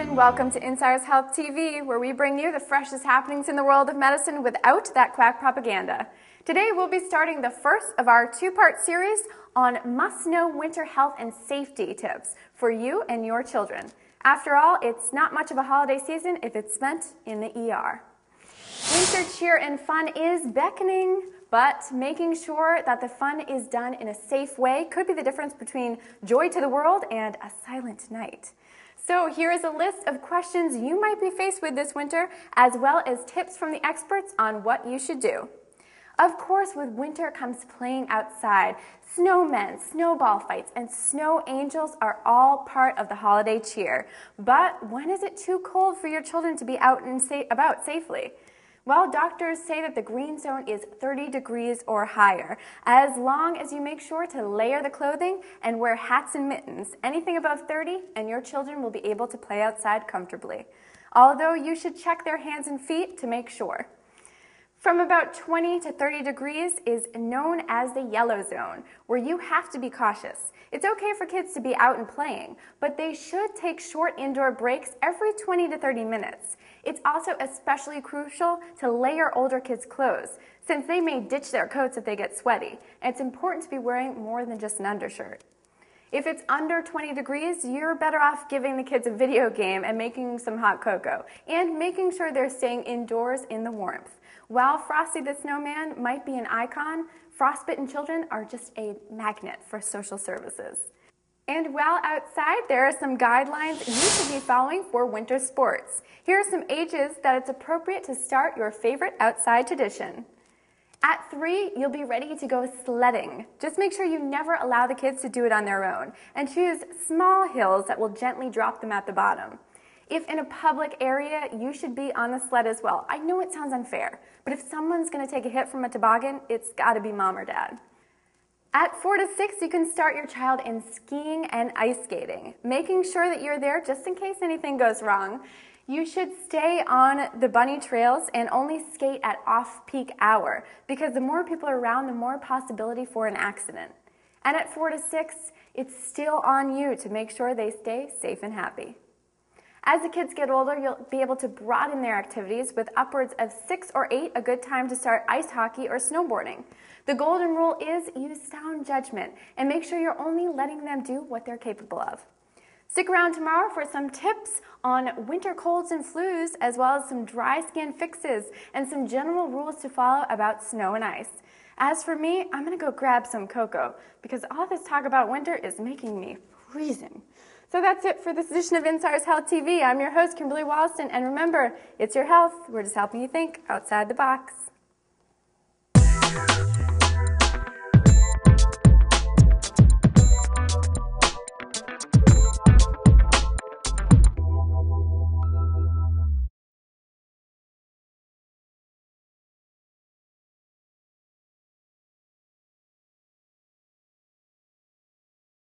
Madison. Welcome to Insider's Health TV, where we bring you the freshest happenings in the world of medicine without that quack propaganda. Today we'll be starting the first of our two-part series on must-know winter health and safety tips for you and your children. After all, it's not much of a holiday season if it's spent in the ER. Winter cheer and fun is beckoning, but making sure that the fun is done in a safe way could be the difference between joy to the world and a silent night. So here is a list of questions you might be faced with this winter, as well as tips from the experts on what you should do. Of course, with winter comes playing outside. Snowmen, snowball fights, and snow angels are all part of the holiday cheer. But when is it too cold for your children to be out and about safely? Well, doctors say that the green zone is 30 degrees or higher, as long as you make sure to layer the clothing and wear hats and mittens. Anything above 30 and your children will be able to play outside comfortably. Although you should check their hands and feet to make sure. From about 20 to 30 degrees is known as the yellow zone, where you have to be cautious. It's okay for kids to be out and playing, but they should take short indoor breaks every 20 to 30 minutes. It's also especially crucial to layer older kids' clothes, since they may ditch their coats if they get sweaty, and it's important to be wearing more than just an undershirt. If it's under 20 degrees, you're better off giving the kids a video game and making some hot cocoa, and making sure they're staying indoors in the warmth. While Frosty the Snowman might be an icon, frostbitten children are just a magnet for social services. And while outside, there are some guidelines you should be following for winter sports. Here are some ages that it's appropriate to start your favorite outside tradition. At 3, you'll be ready to go sledding. Just make sure you never allow the kids to do it on their own, and choose small hills that will gently drop them at the bottom. If in a public area, you should be on the sled as well. I know it sounds unfair, but if someone's going to take a hit from a toboggan, it's got to be mom or dad. At 4 to 6, you can start your child in skiing and ice skating, making sure that you're there just in case anything goes wrong. You should stay on the bunny trails and only skate at off-peak hour, because the more people are around, the more possibility for an accident. And at 4 to 6, it's still on you to make sure they stay safe and happy. As the kids get older, you'll be able to broaden their activities, with upwards of 6 or 8 a good time to start ice hockey or snowboarding. The golden rule is use sound judgment and make sure you're only letting them do what they're capable of. Stick around tomorrow for some tips on winter colds and flus, as well as some dry skin fixes and some general rules to follow about snow and ice. As for me, I'm going to go grab some cocoa, because all this talk about winter is making me freezing. So that's it for this edition of Insider's Health TV. I'm your host, Kimberly Walston, and remember, it's your health. We're just helping you think outside the box.